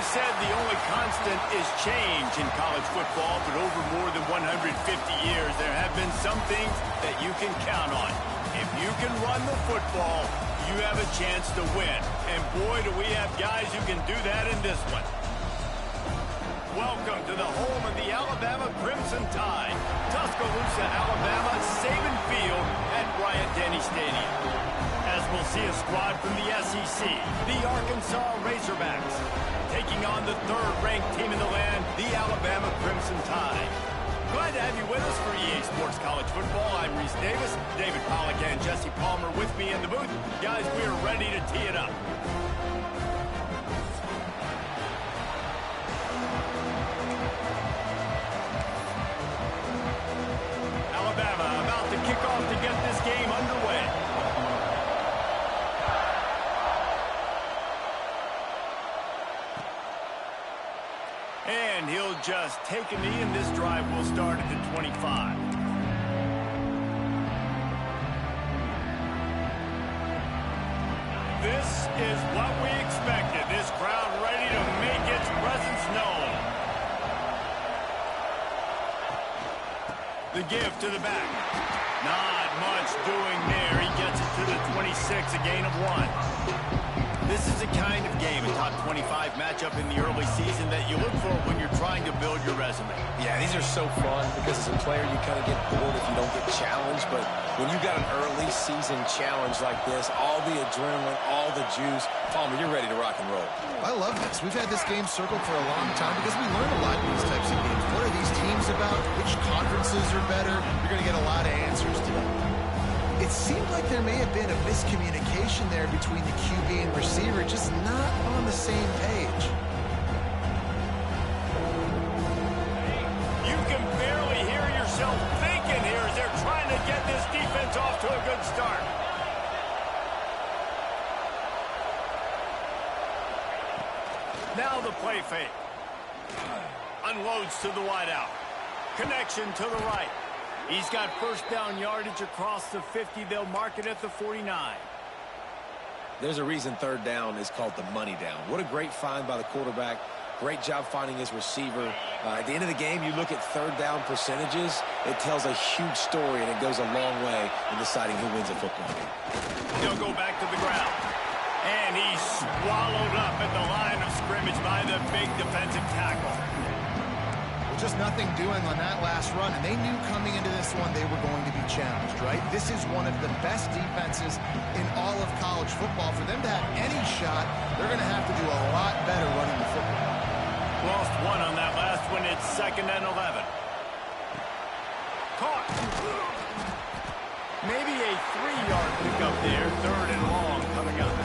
always said the only constant is change in college football, but over more than 150 years, there have been some things that you can count on. If you can run the football, you have a chance to win. And boy, do we have guys who can do that in this one. Welcome to the home of the Alabama Crimson Tide. Tuscaloosa, Alabama, Saban Field at Bryant-Denny Stadium. As we'll see a squad from the SEC, the Arkansas Razorbacks, taking on the third-ranked team in the land, the Alabama Crimson Tide. Glad to have you with us for EA Sports College Football. I'm Reese Davis, David Pollack and Jesse Palmer with me in the booth. Guys, we are ready to tee it up. Alabama about to kick off to get this game underway. And he'll just take a knee, and this drive will start at the 25. This is what we expected. This crowd ready to make its presence known. The give to the back. Not much doing there. He gets it to the 26, a gain of 1. This is the kind of game, a top 25 matchup in the early season that you look for when you're trying to build your resume. Yeah, these are so fun because as a player you kind of get bored if you don't get challenged, but when you got an early season challenge like this, all the adrenaline, all the juice, Palmer, you're ready to rock and roll. I love this. We've had this game circled for a long time because we learn a lot in these types of games. What are these teams about? Which conferences are better? You're going to get a lot of answers today. It seemed like there may have been a miscommunication there between the QB and receiver, just not on the same page. You can barely hear yourself thinking here as they're trying to get this defense off to a good start. Now the play fake. Unloads to the wideout. Connection to the right. He's got first down yardage across the 50. They'll mark it at the 49. There's a reason third down is called the money down. What a great find by the quarterback. Great job finding his receiver. At the end of the game, you look at third down percentages. It tells a huge story, and it goes a long way in deciding who wins a football game. He'll go back to the ground. And he's swallowed up at the line of scrimmage by the big defensive tackle. Just nothing doing on that last run, and they knew coming into this one they were going to be challenged, right? This is one of the best defenses in all of college football. For them to have any shot, they're going to have to do a lot better running the football. Lost one on that last one. It's 2nd and 11. Caught. Maybe a 3-yard pickup there. 3rd and long coming up.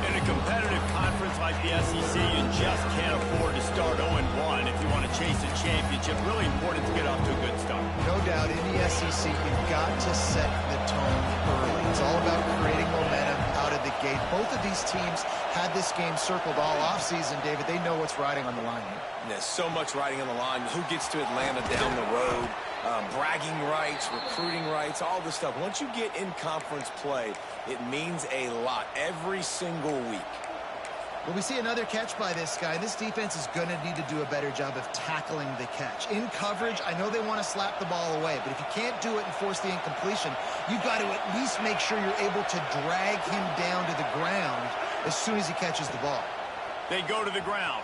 In a competitive conference like the SEC, you just can't afford to start 0-1 if you want to chase a championship. Really important to get off to a good start. No doubt, in the SEC, you've got to set the tone early. It's all about creating momentum out of the gate. Both of these teams had this game circled all offseason, David. They know what's riding on the line here. There's so much riding on the line. Who gets to Atlanta down the road? Bragging rights, recruiting rights, all this stuff. Once you get in conference play, it means a lot every single week. Well, we see another catch by this guy. This defense is going to need to do a better job of tackling the catch. In coverage, I know they want to slap the ball away, but if you can't do it and force the incompletion, you've got to at least make sure you're able to drag him down to the ground as soon as he catches the ball. They go to the ground.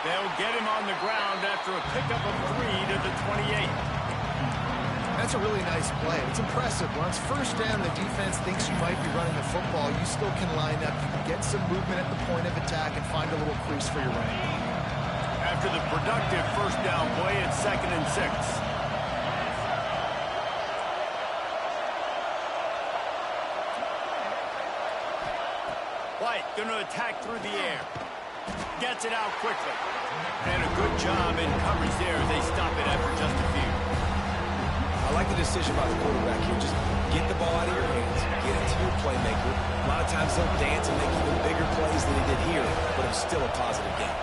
They'll get him on the ground after a pickup of 3 to the 28. That's a really nice play. It's impressive. Once first down, the defense thinks you might be running the football. You still can line up. You can get some movement at the point of attack and find a little crease for your running. After the productive first down play, it's 2nd and 6. White going to attack through the air. Gets it out quickly. And a good job in coverage there. They stop it after just a few. I like the decision by the quarterback here. Just get the ball out of your hands. Get it to your playmaker. A lot of times they'll dance and make even bigger plays than he did here, but it's still a positive game.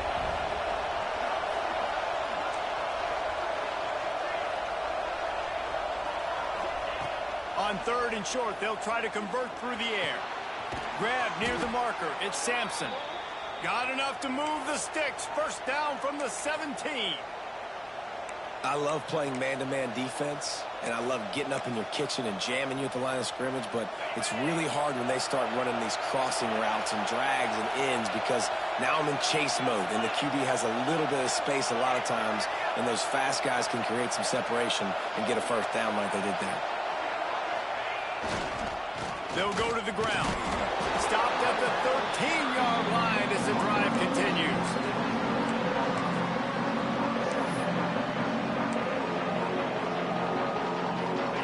On 3rd and short, they'll try to convert through the air. Grab near the marker. It's Sampson. Got enough to move the sticks. First down from the 17. I love playing man-to-man defense, and I love getting up in your kitchen and jamming you at the line of scrimmage, but it's really hard when they start running these crossing routes and drags and ends because now I'm in chase mode, and the QB has a little bit of space a lot of times, and those fast guys can create some separation and get a first down like they did there. They'll go to the ground. Stopped at the 13-yard line as the drive continues.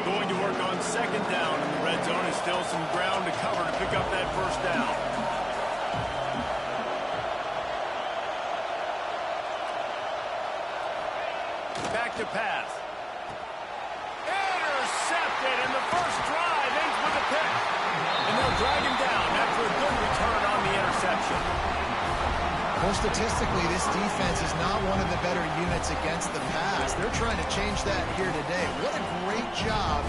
Going to work on second down in the red zone. Is still some ground to cover to pick up that first down. Back to pass. Intercepted, and the first drive ends with a pick. And they'll drag him down after a good return on the interception. Well, statistically, this defense is not one of the better units against the pass. They're trying to change that here today. What a great job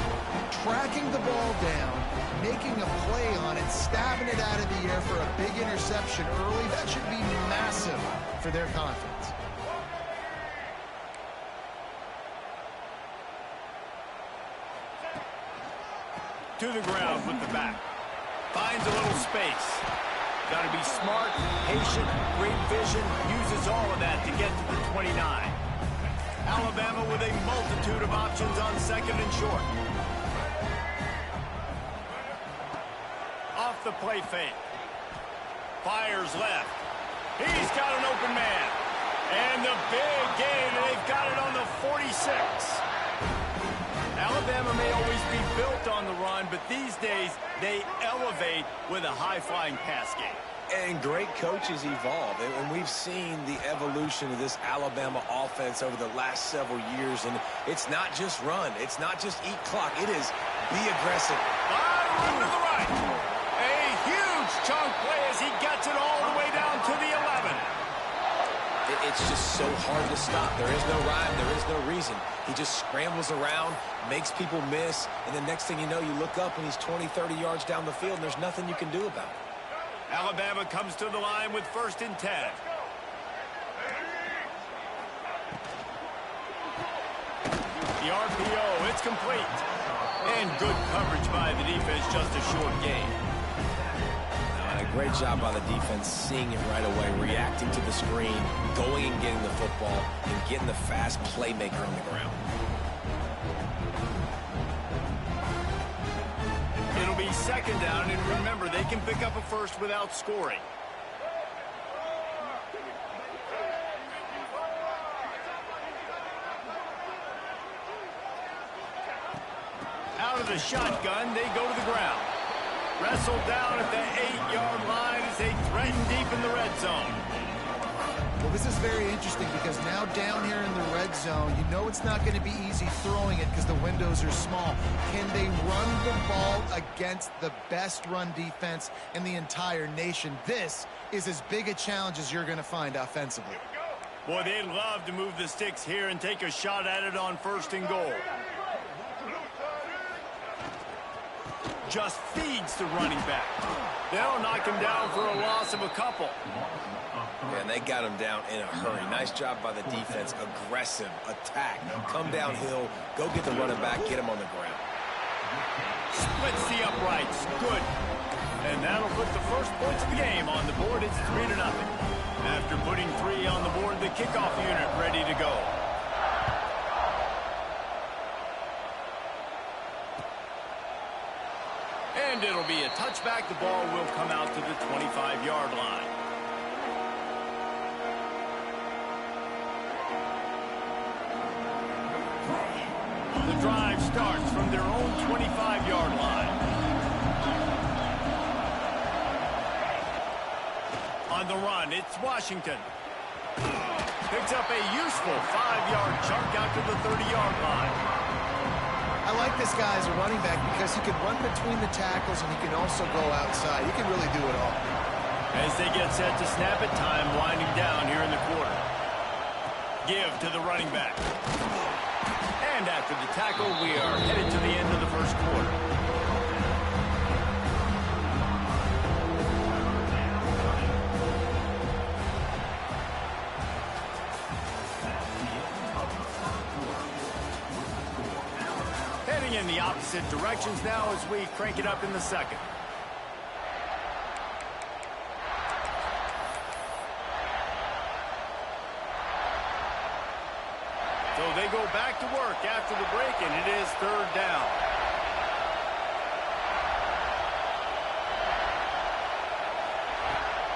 tracking the ball down, making a play on it, stabbing it out of the air for a big interception early. That should be massive for their confidence. To the ground with the back. Finds a little space. Got to be smart, patient, great vision. Uses all of that to get to the 29. Alabama with a multitude of options on second and short. Off the play fake. Fires left. He's got an open man. And the big gain. They've got it on the 46. Alabama may always be built on the run, but these days they elevate with a high-flying pass game. And great coaches evolve, and we've seen the evolution of this Alabama offense over the last several years, and it's not just run. It's not just eat clock. It is be aggressive. Run to the right. A huge chunk play as he gets it all the way down to the 11. It's just so hard to stop. There is no rhyme. There is no reason. He just scrambles around, makes people miss, and the next thing you know, you look up and he's 20, 30 yards down the field, and there's nothing you can do about it. Alabama comes to the line with 1st and 10. The RPO, it's complete. And good coverage by the defense, just a short gain. A great job by the defense, seeing it right away, reacting to the screen, going and getting the football, and getting the fast playmaker on the ground. It'll be second down, and remember, they can pick up a first without scoring. Out of the shotgun, they go to the ground. Wrestled down at the 8-yard line as they threaten deep in the red zone. Well, this is very interesting because now down here in the red zone, you know it's not going to be easy throwing it because the windows are small. Can they run the ball against the best run defense in the entire nation? This is as big a challenge as you're going to find offensively. Boy, they'd love to move the sticks here and take a shot at it on 1st and goal. Just feeds the running back. They'll knock him down for a loss of a couple. Yeah, and they got him down in a hurry. Nice job by the defense. Aggressive, attack, come downhill, go get the running back, get him on the ground. Splits the uprights. Good. And that'll put the first points of the game on the board. It's 3-0. After putting 3 on the board, the kickoff unit ready to go. And it'll be a touchback. The ball will come out to the 25-yard line. The drive starts from their own 25-yard line. On the run, it's Washington. Picks up a useful 5-yard chunk out to the 30-yard line. I like this guy as a running back because he can run between the tackles and he can also go outside. He can really do it all. As they get set to snap it, time winding down here in the quarter. Give to the running back. And after the tackle, we are headed to the end of the first quarter. in the opposite directions now as we crank it up in the second. So they go back to work after the break, and it is third down.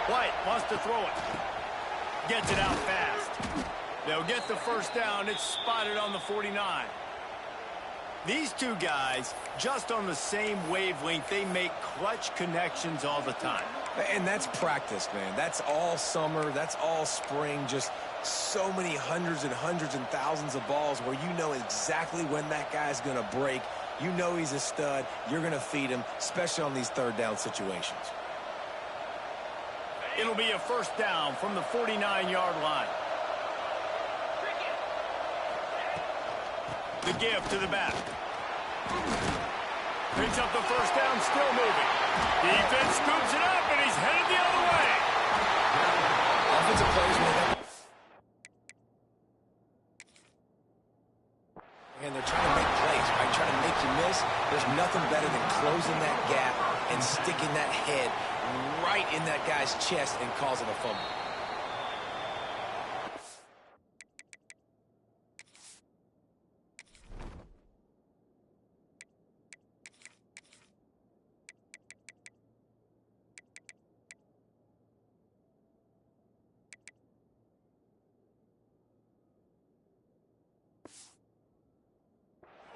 White wants to throw it. Gets it out fast. They'll get the first down. It's spotted on the 49. These two guys, just on the same wavelength, they make clutch connections all the time. And that's practice, man. That's all summer. That's all spring. Just so many hundreds and thousands of balls where you know exactly when that guy's going to break. You know he's a stud. You're going to feed him, especially on these third down situations. It'll be a first down from the 49-yard line. The give to the back. Picks up the first down, still moving. Defense scoops it up, and he's headed the other way. Offensive players made up. And they're trying to make plays, right? Trying to make you miss. There's nothing better than closing that gap and sticking that head right in that guy's chest and causing a fumble.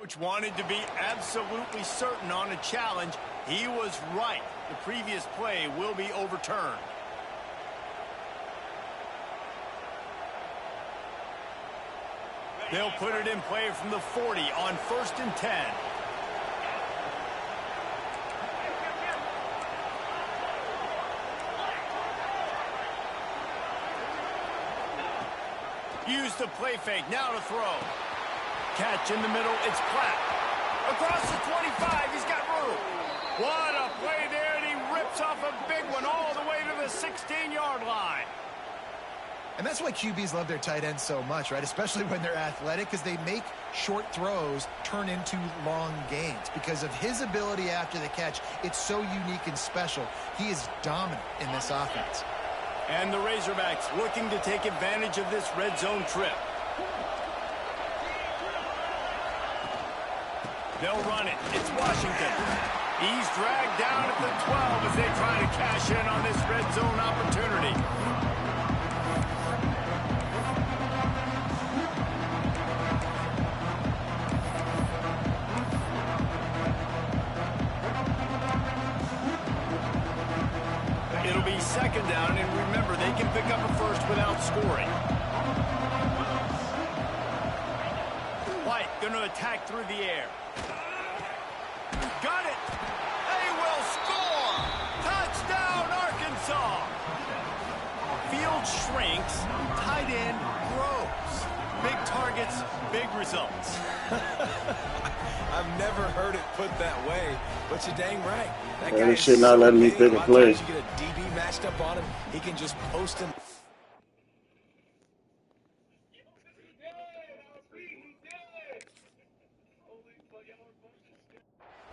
Coach wanted to be absolutely certain on a challenge. He was right. The previous play will be overturned. They'll put it in play from the 40 on 1st and 10. Use the play fake. Now to throw. Catch in the middle, it's Platt. Across the 25, he's got room. What a play there, and he rips off a big one all the way to the 16-yard line. And that's why QBs love their tight ends so much, right? Especially when they're athletic, because they make short throws turn into long gains. Because of his ability after the catch, it's so unique and special. He is dominant in this offense. And the Razorbacks looking to take advantage of this red zone trip. They'll run it. It's Washington. He's dragged down at the 12 as they try to cash in on this red zone opportunity. It'll be second down, and remember, they can pick up a first without scoring. White going to attack through the air. Got it. They will score. Touchdown, Arkansas. Field shrinks. Tight end grows. Big targets, big results. I've never heard it put that way, but you're dang right. That guy They should not let me pick a play. You get a DB matched up on him, he can just post him.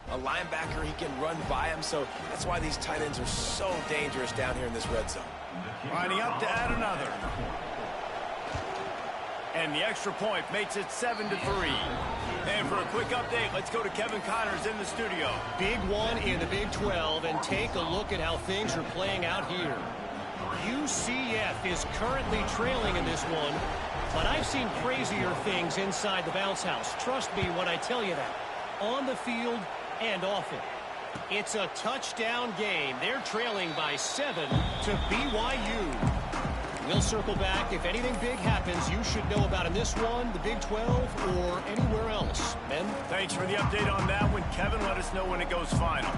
A linebacker, he can run by him, so that's why these tight ends are so dangerous down here in this red zone. Lining up to add another. And the extra point makes it 7-3. And for a quick update, let's go to Kevin Connors in the studio. Big one in the Big 12, and take a look at how things are playing out here. UCF is currently trailing in this one, but I've seen crazier things inside the bounce house. Trust me when I tell you that. On the field and off it. It's a touchdown game. They're trailing by 7 to BYU. We'll circle back. If anything big happens, you should know about in this one, the Big 12, or anywhere else. Ben? Thanks for the update on that one, Kevin. Let us know when it goes final.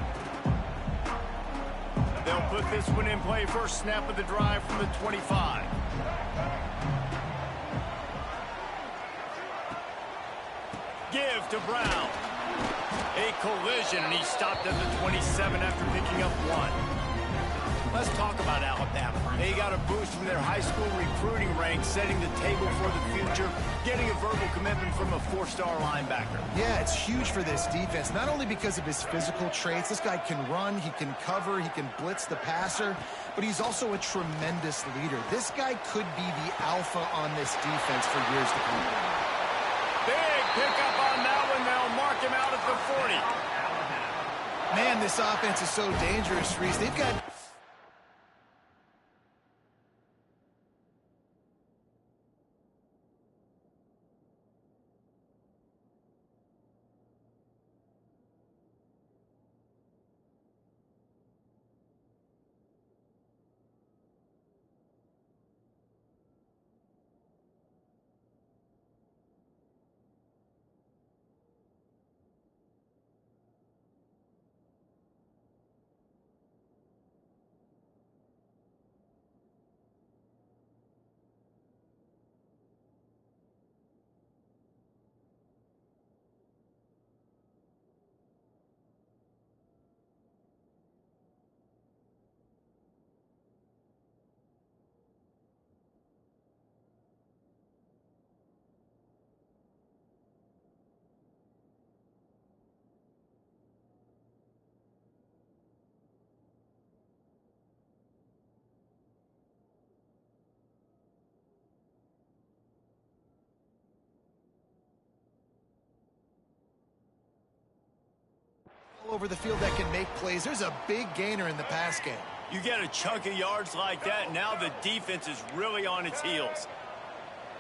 They'll put this one in play. First snap of the drive from the 25. Give to Brown. A collision, and he stopped at the 27 after picking up one. Let's talk about Alabama. They got a boost from their high school recruiting ranks, setting the table for the future, getting a verbal commitment from a 4-star linebacker. Yeah, it's huge for this defense, not only because of his physical traits. This guy can run, he can cover, he can blitz the passer, but he's also a tremendous leader. This guy could be the alpha on this defense for years to come. Big pickup on that one. They'll mark him out at the 40. Man, this offense is so dangerous, Reese. They've got... over the field that can make plays. There's a big gainer in the pass game. You get a chunk of yards like that, now the defense is really on its heels.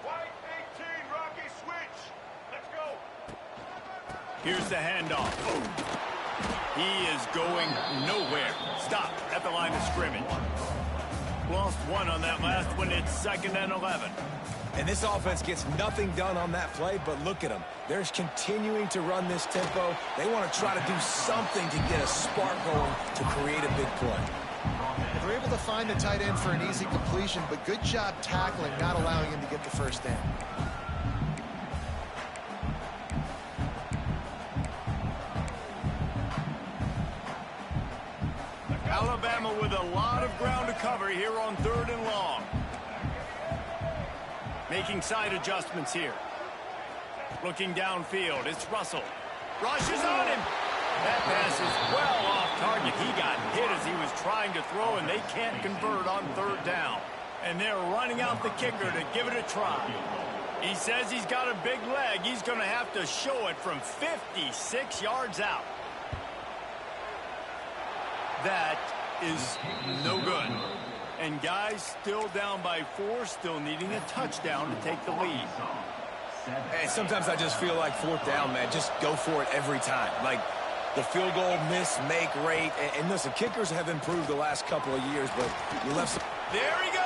White 18, Rocky, switch. Let's go. Here's the handoff. He is going nowhere. Stop at the line of scrimmage. Lost one on that last one. It's 2nd and 11. And this offense gets nothing done on that play, but look at them. They're continuing to run this tempo. They want to try to do something to get a spark going to create a big play. They're able to find the tight end for an easy completion, but good job tackling, not allowing him to get the first down. Alabama with a lot of ground to cover here on 3rd and long. Making side adjustments here. Looking downfield, it's Russell. Rushes on him. That pass is well off target. He got hit as he was trying to throw, and they can't convert on 3rd down. And they're running out the kicker to give it a try. He says he's got a big leg. He's going to have to show it from 56 yards out. That is no good. And guys still down by 4, still needing a touchdown to take the lead. And sometimes I just feel like 4th down, man, just go for it every time. Like the field goal miss, make rate. And listen, kickers have improved the last couple of years, but you left some... There he goes.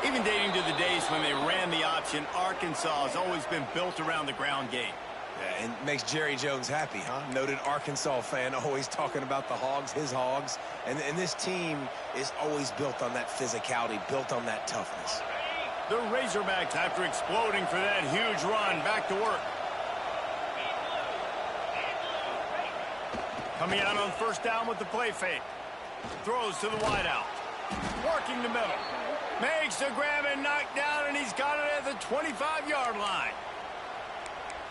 Even dating to the days when they ran the option, Arkansas has always been built around the ground game. Yeah, and makes Jerry Jones happy, huh? Noted Arkansas fan, always talking about the Hogs, his Hogs. And this team is always built on that physicality, built on that toughness. The Razorbacks, after exploding for that huge run, back to work. Coming out on 1st down with the play fake. Throws to the wideout. Working the middle. Makes the grab and knock down, and he's got it at the 25-yard line.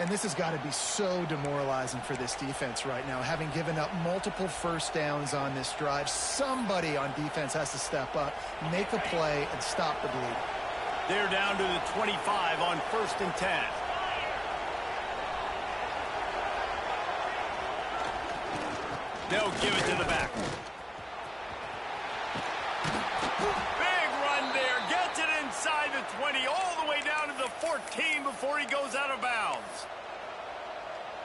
And this has got to be so demoralizing for this defense right now, having given up multiple 1st downs on this drive. Somebody on defense has to step up, make a play, and stop the bleed. They're down to the 25 on 1st and 10. They'll give it to the back. Big run there. Gets it inside the 20, all the way down to the 14 before he goes out of bounds.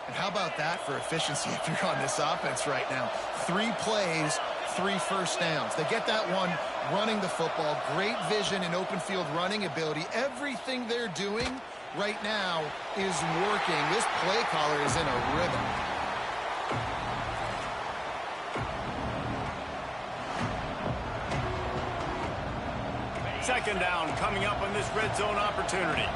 And how about that for efficiency if you're on this offense right now? 3 plays, 3 1st downs. They get that one running the football. Great vision and open field running ability. Everything they're doing right now is working. This play caller is in a rhythm. Second down coming up on this red zone opportunity.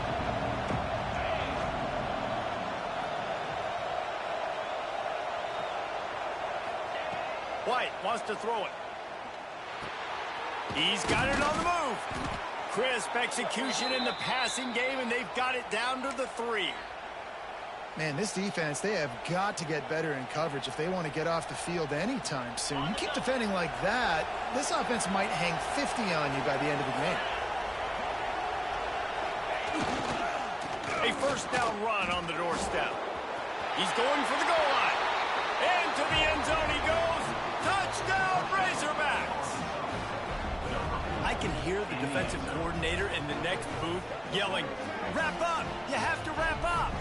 White wants to throw it. He's got it on the move. Crisp execution in the passing game, and they've got it down to the 3. Man, this defense, they have got to get better in coverage if they want to get off the field anytime soon. You keep defending like that, this offense might hang 50 on you by the end of the game. A first down run on the doorstep. He's going for the goal line. Into the end zone he goes. Touchdown, Razorbacks! I can hear the defensive coordinator in the next booth yelling, "Wrap up! You have to wrap up!"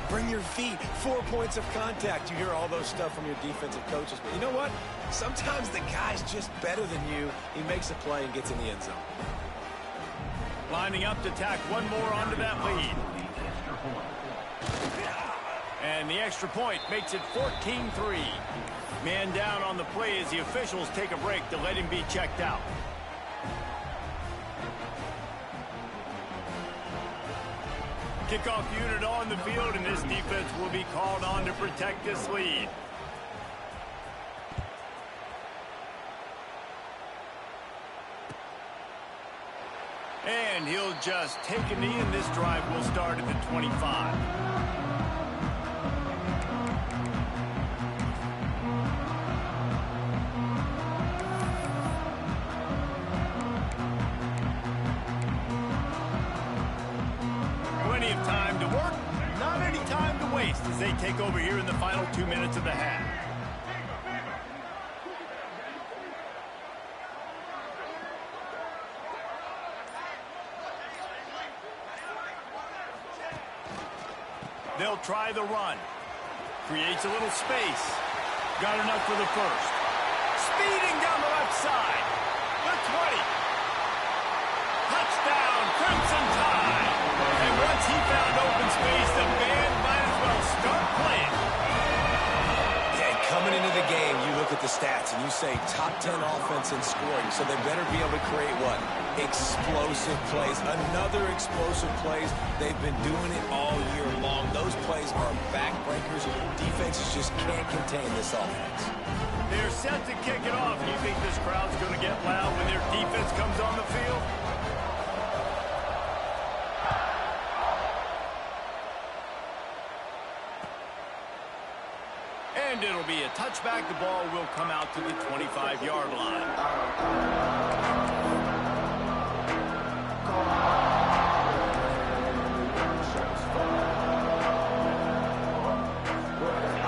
Bring your feet, 4 points of contact. You hear all those stuff from your defensive coaches. But you know what? Sometimes the guy's just better than you. He makes a play and gets in the end zone. Lining up to tack one more onto that lead. And the extra point makes it 14-3. Man down on the play as the officials take a break to let him be checked out. Kickoff unit on the field, and this defense will be called on to protect this lead. And he'll just take a knee, and this drive will start at the 25. Time to work, not any time to waste as they take over here in the final 2 minutes of the half. They'll try the run. Creates a little space. Got enough for the first. Speeding down the left side. The 20. Touchdown, Crimson Tide. And once he found open space, the band might as well start playing. And coming into the game, you look at the stats and you say top 10 offense in scoring, so they better be able to create what? Explosive plays. Another explosive plays. They've been doing it all year long. Those plays are backbreakers. Defenses just can't contain this offense. They're set to kick it off. You think this crowd's going to get loud when their defense comes on the field? And it'll be a touchback. The ball will come out to the 25-yard line.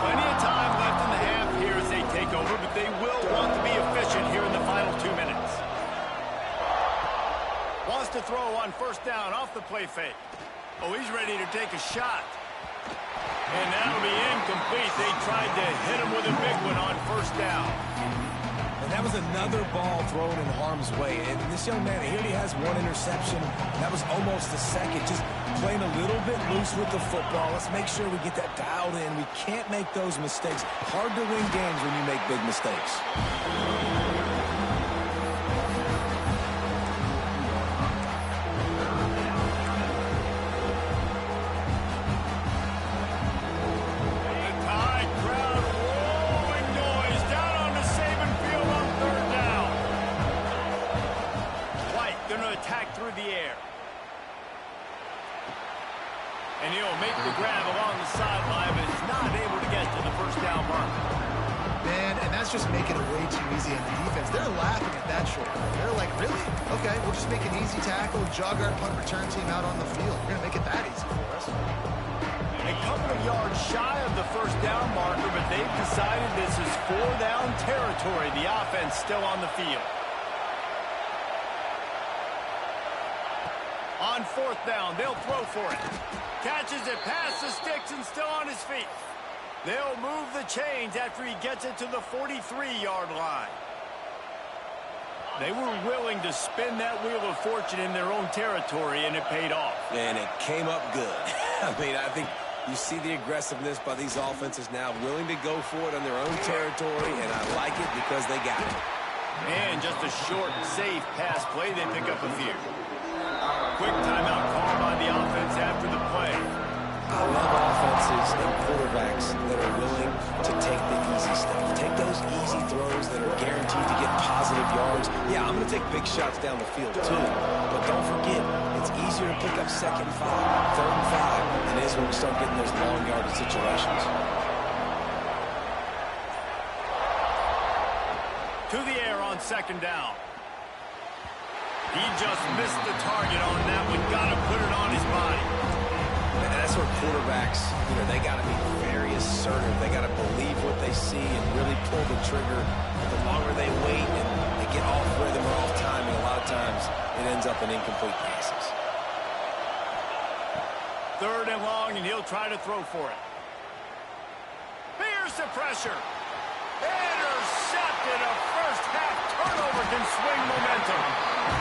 Plenty of time left in the half here as they take over, but they will want to be efficient here in the final 2 minutes. Wants to throw on first down off the play fake. Oh, he's ready to take a shot. And that'll be incomplete. They tried to hit him with a big one on first down. And that was another ball thrown in harm's way. And this young man, here he has one interception. That was almost a second. Just playing a little bit loose with the football. Let's make sure we get that dialed in. We can't make those mistakes. Hard to win games when you make big mistakes. And he'll make the grab along the sideline, but is not able to get to the first down marker. Man, and that's just making it way too easy on the defense. They're laughing at that short. They're like, really? Okay, we'll just make an easy tackle, jog our punt return team out on the field. We're going to make it that easy for us. A couple of yards shy of the first down marker, but they've decided this is 4-down territory. The offense still on the field. On fourth down, they'll throw for it. Catches it past the sticks and still on his feet. They'll move the chains after he gets it to the 43-yard line. They were willing to spin that wheel of fortune in their own territory, and it paid off. And it came up good. I mean, I think you see the aggressiveness by these offenses now, willing to go for it on their own territory, and I like it because they got it. And just a short, safe pass play, they pick up a few. Quick timeout call by the offense after the play. I love offenses and quarterbacks that are willing to take the easy stuff. Take those easy throws that are guaranteed to get positive yards. Yeah, Now, I'm going to take big shots down the field, too. But don't forget, it's easier to pick up 2nd and 5, 3rd and 5, than it is when we start getting those long yardage situations. To the air on 2nd down. He just missed the target on that one. Got to put it on his body. And that's where quarterbacks, they got to be very assertive. They got to believe what they see and really pull the trigger. The longer they wait and they get off rhythm or off timing, a lot of times it ends up in incomplete passes. 3rd and long, and he'll try to throw for it. Here's the pressure. Intercepted. A first-half turnover can swing momentum.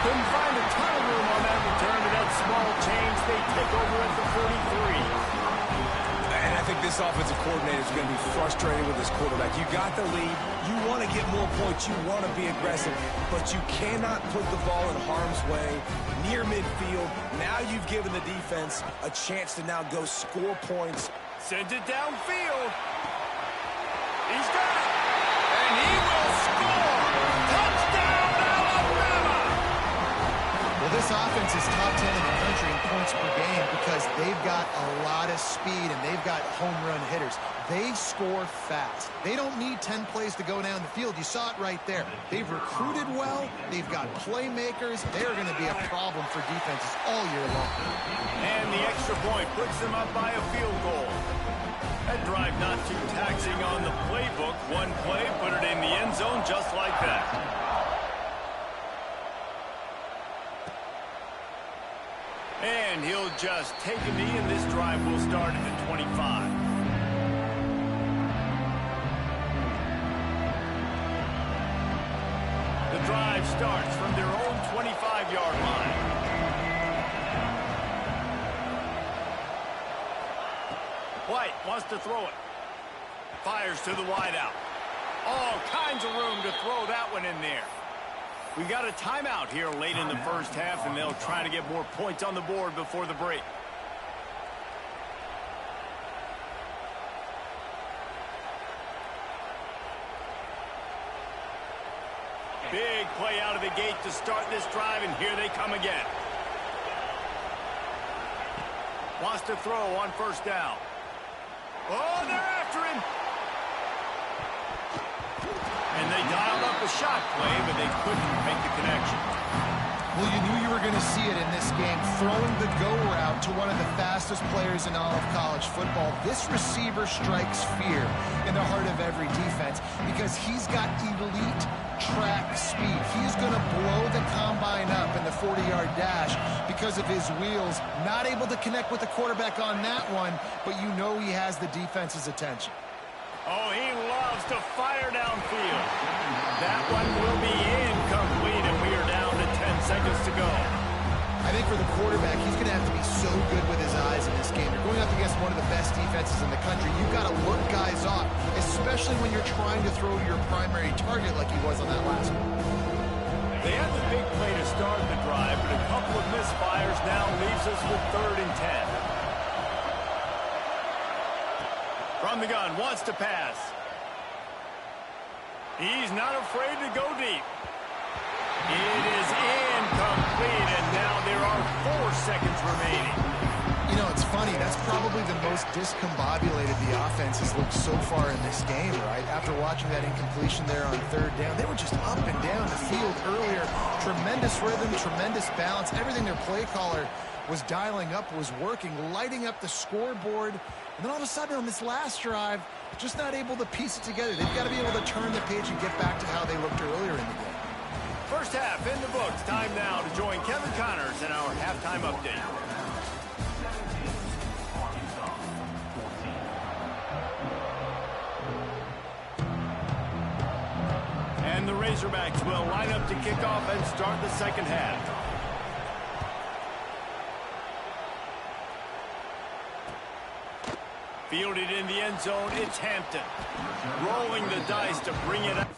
Couldn't find a ton of room on that return to that small change. They take over at the 43. And I think this offensive coordinator is going to be frustrated with his quarterback. You got the lead. You want to get more points. You want to be aggressive. But you cannot put the ball in harm's way near midfield. Now you've given the defense a chance to now go score points. Sends it downfield. He's got it. And he will score. Touchdown, Alabama. Well, this offense is top 10 in the country in points per game because they've got a lot of speed and they've got home run hitters. They score fast. They don't need 10 plays to go down the field. You saw it right there. They've recruited well. They've got playmakers. They are going to be a problem for defenses all year long. And the extra point puts them up by a field goal. That drive not too taxing on the playbook. One play, put it in the end zone just like that. And he'll just take a knee, and this drive will start at the 25. The drive starts from their own 25-yard line. White wants to throw it. Fires to the wideout. All kinds of room to throw that one in there. We got a timeout here late in the first half, and they'll try to get more points on the board before the break. Big play out of the gate to start this drive, and here they come again. Wants to throw on 1st down. Oh, they're after him. And they dialed up a shot play, but they couldn't make the connection. Well, you knew you were going to see it in this game, throwing the go route to one of the fastest players in all of college football. This receiver strikes fear in the heart of every defense because he's got elite track speed. He's going to blow the combine up in the 40-yard dash because of his wheels. Not able to connect with the quarterback on that one, but you know he has the defense's attention. Oh, he loves to fire downfield. That one will be incomplete, and we are down to 10 seconds to go. I think for the quarterback, he's going to have to be so good with his eyes in this game. You're going up against one of the best defenses in the country. You've got to look guys off, especially when you're trying to throw to your primary target like he was on that last one. They had the big play to start the drive, but a couple of misfires now leaves us with 3rd and 10. From the gun, wants to pass. He's not afraid to go deep. It is incomplete, and now there are 4 seconds remaining. You know, it's funny. That's probably the most discombobulated the offense has looked so far in this game, right? After watching that incompletion there on 3rd down, they were just up and down the field earlier. Tremendous rhythm, tremendous balance. Everything their play caller was dialing up was working, lighting up the scoreboard. And then all of a sudden on this last drive, just not able to piece it together. They've got to be able to turn the page and get back to how they looked earlier in the game. First half in the books. Time now to join Kevin Connors in our halftime update. And the Razorbacks will line up to kick off and start the second half. Fielded in the end zone, it's Hampton. Rolling the dice to bring it up.